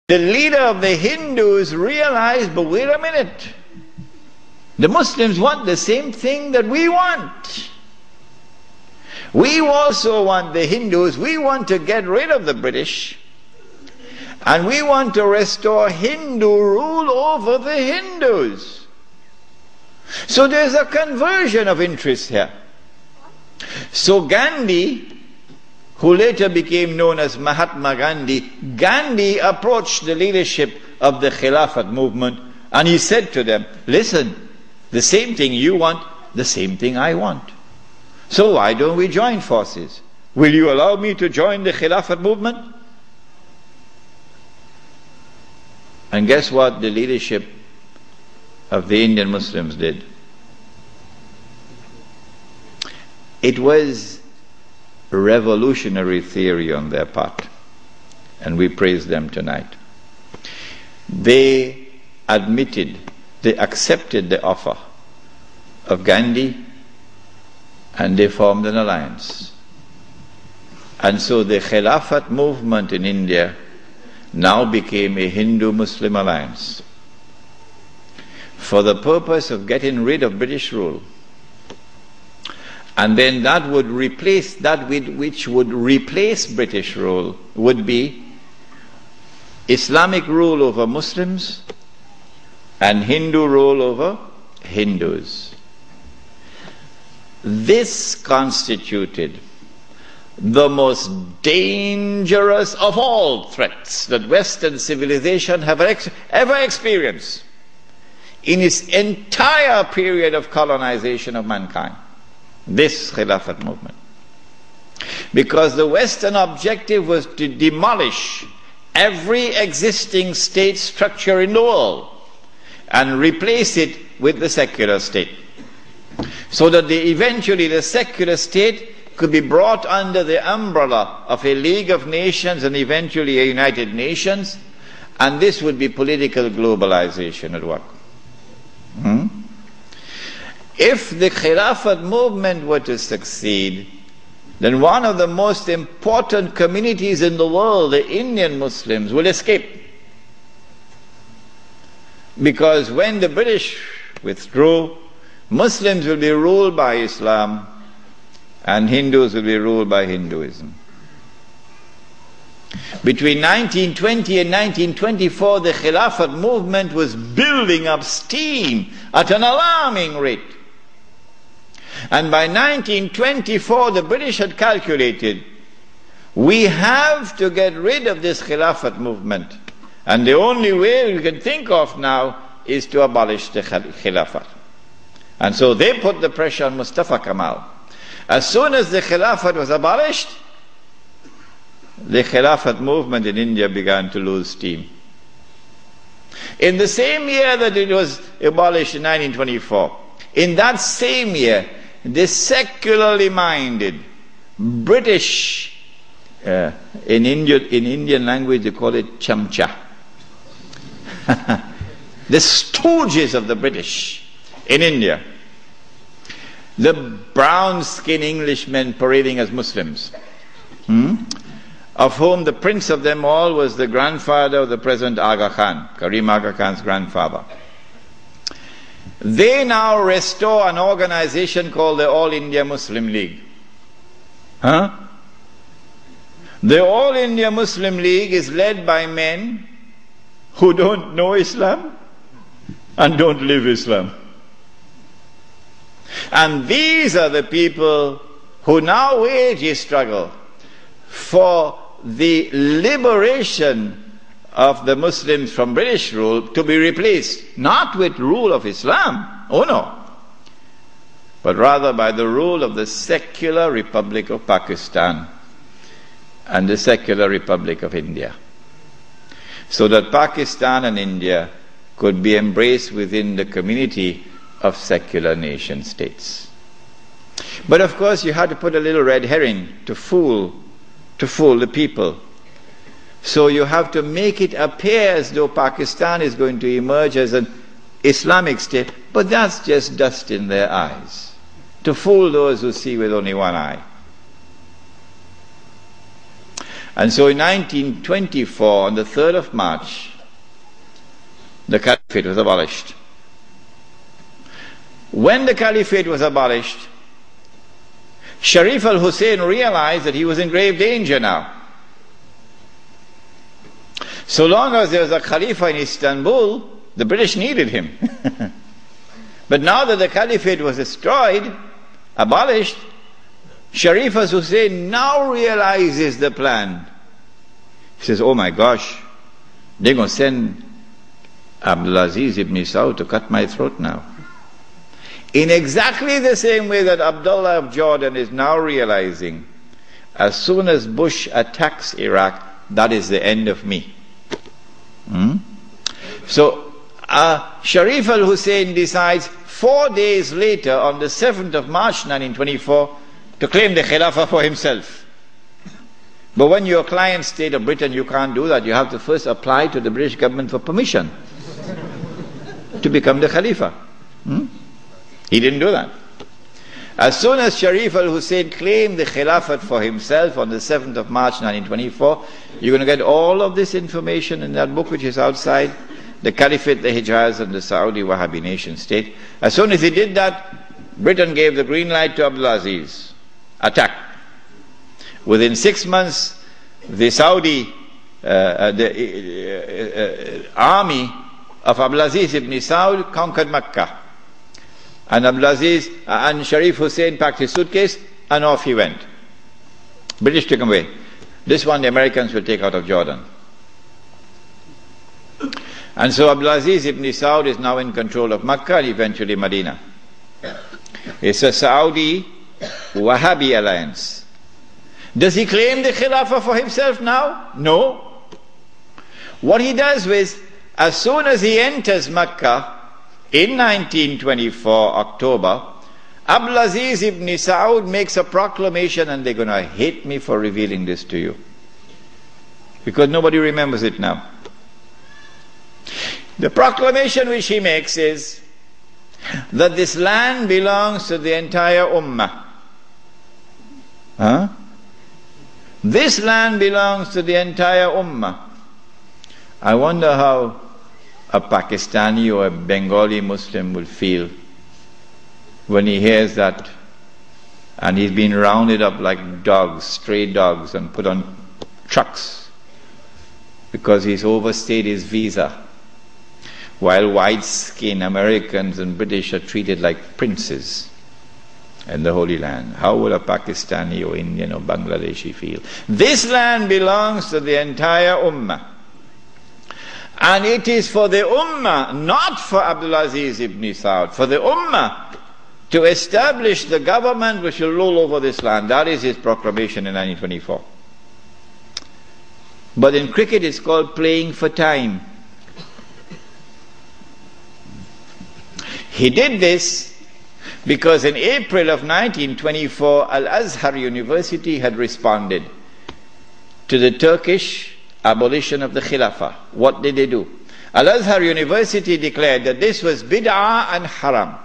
The leader of the Hindus realized, but wait a minute, the Muslims want the same thing that we want. We also want, the Hindus, we want to get rid of the British, and we want to restore Hindu rule over the Hindus. So there's a conversion of interest here. So Gandhi, who later became known as Mahatma Gandhi, Gandhi approached the leadership of the Khilafat movement and he said to them, listen, the same thing you want, the same thing I want. So why don't we join forces? Will you allow me to join the Khilafat movement? And guess what the leadership of the Indian Muslims did? It was revolutionary theory on their part, and we praise them tonight. They admitted, they accepted the offer of Gandhi, and they formed an alliance. And so the Khilafat movement in India now became a Hindu-Muslim alliance for the purpose of getting rid of British rule. And then that would replace, that which would replace British rule would be Islamic rule over Muslims and Hindu rule over Hindus. This constituted the most dangerous of all threats that Western civilization have ever experienced in its entire period of colonization of mankind. This Khilafat movement. Because the Western objective was to demolish every existing state structure in the world and replace it with the secular state. So that eventually the secular state could be brought under the umbrella of a League of Nations and eventually a United Nations, and this would be political globalization at work. If the Khilafat movement were to succeed, then one of the most important communities in the world, the Indian Muslims, will escape. Because when the British withdrew, Muslims will be ruled by Islam and Hindus will be ruled by Hinduism. Between 1920 and 1924, the Khilafat movement was building up steam at an alarming rate. And by 1924, the British had calculated, we have to get rid of this Khilafat movement. And the only way we can think of now is to abolish the Khilafat. And so they put the pressure on Mustafa Kemal. As soon as the Khilafat was abolished, the Khilafat movement in India began to lose steam. In the same year that it was abolished in 1924, in that same year, the secularly minded British, in Indian language they call it chamcha, the stooges of the British in India, the brown-skinned Englishmen parading as Muslims, of whom the prince of them all was the grandfather of the present Aga Khan, Karim Aga Khan's grandfather. They now restore an organization called the All India Muslim League. The All India Muslim League is led by men who don't know Islam and don't live Islam. And these are the people who now wage a struggle for the liberation of the Muslims from British rule to be replaced, not with rule of Islam, oh no, but rather by the rule of the secular Republic of Pakistan and the secular Republic of India, so that Pakistan and India could be embraced within the community of secular nation states. But of course you had to put a little red herring to fool the people. So you have to make it appear as though Pakistan is going to emerge as an Islamic state, but that's just dust in their eyes, to fool those who see with only one eye. And so in 1924, on the 3rd of March, the Caliphate was abolished. When the Caliphate was abolished, Sharif al-Hussein realized that he was in grave danger now. So long as there was a Khalifa in Istanbul, the British needed him. But now that the Caliphate was destroyed, abolished, Sharif al-Hussein now realizes the plan. He says, oh my gosh, they're going to send Abdulaziz ibn Saud to cut my throat now. In exactly the same way that Abdullah of Jordan is now realizing, as soon as Bush attacks Iraq, that is the end of me. So Sharif al-Hussein decides 4 days later, on the 7th of March 1924, to claim the Khilafah for himself. But when you're a client state of Britain, you can't do that. You have to first apply to the British government for permission to become the Khalifa. He didn't do that. As soon as Sharif al-Hussein claimed the Khilafat for himself on the 7th of March 1924, you're going to get all of this information in that book which is outside, the Caliphate, the Hijaz and the Saudi Wahhabi nation state. As soon as he did that, Britain gave the green light to Abdulaziz. Attack. Within 6 months, the Saudi army of Abdulaziz ibn Saud conquered Mecca. And Abdulaziz and Sharif Hussein packed his suitcase and off he went. British took him away. This one the Americans will take out of Jordan. And so Abdulaziz ibn Saud is now in control of Mecca and eventually Medina. It's a Saudi Wahhabi alliance. Does he claim the Khilafah for himself now? No. What he does is, as soon as he enters Mecca, in 1924, October, Abdulaziz ibn Saud makes a proclamation, and they're going to hate me for revealing this to you, because nobody remembers it now. The proclamation which he makes is that this land belongs to the entire Ummah. This land belongs to the entire Ummah. I wonder how a Pakistani or a Bengali Muslim will feel when he hears that, and he's been rounded up like dogs, stray dogs, and put on trucks because he's overstayed his visa, while white-skinned Americans and British are treated like princes in the Holy Land. How will a Pakistani or Indian or Bangladeshi feel? This land belongs to the entire Ummah. And it is for the Ummah, not for Abdulaziz ibn Saud, for the Ummah to establish the government which will rule over this land. That is his proclamation in 1924. But in cricket it's called playing for time. He did this because in April of 1924, Al-Azhar University had responded to the Turkish abolition of the Khilafah. What did they do? Al-Azhar University declared that this was bid'ah and haram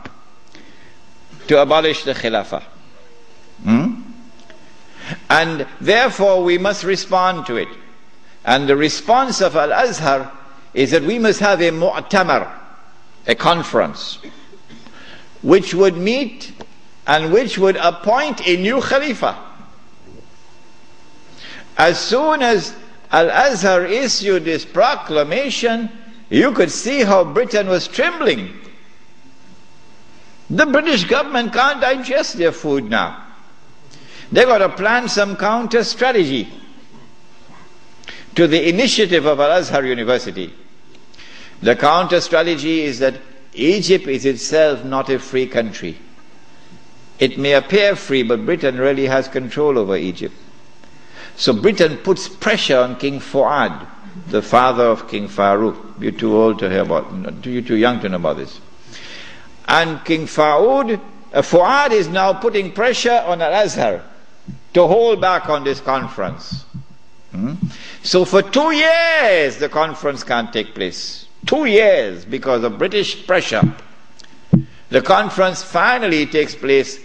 to abolish the Khilafah. And therefore we must respond to it. And the response of Al-Azhar is that we must have a mu'tamar, a conference, which would meet and which would appoint a new Khalifa. As soon as Al-Azhar issued this proclamation, you could see how Britain was trembling. The British government can't digest their food now. They've got to plan some counter strategy to the initiative of Al-Azhar University. The counter strategy is that Egypt is itself not a free country. It may appear free, but Britain really has control over Egypt. So Britain puts pressure on King Fuad, the father of King Farouk. You're too old to hear about, you're too young to know about this. And King Fuad is now putting pressure on Al-Azhar to hold back on this conference. So for 2 years the conference can't take place. 2 years because of British pressure. The conference finally takes place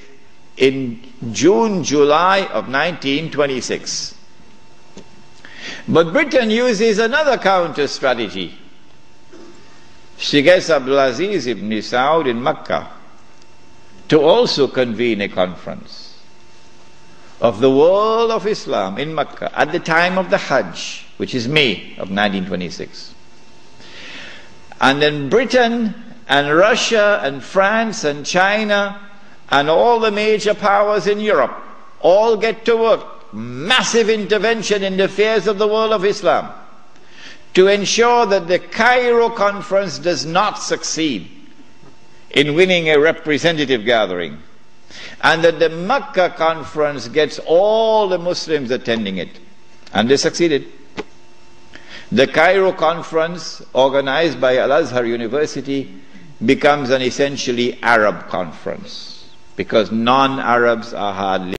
in June, July of 1926. But Britain uses another counter strategy. She gets Abdulaziz ibn Saud in Mecca to also convene a conference of the world of Islam in Mecca at the time of the Hajj, which is May of 1926. And then Britain and Russia and France and China and all the major powers in Europe all get to work. Massive intervention in the affairs of the world of Islam to ensure that the Cairo conference does not succeed in winning a representative gathering, and that the Mecca conference gets all the Muslims attending it. And they succeeded. The Cairo conference, organized by Al-Azhar University, becomes an essentially Arab conference, because non-Arabs are hardly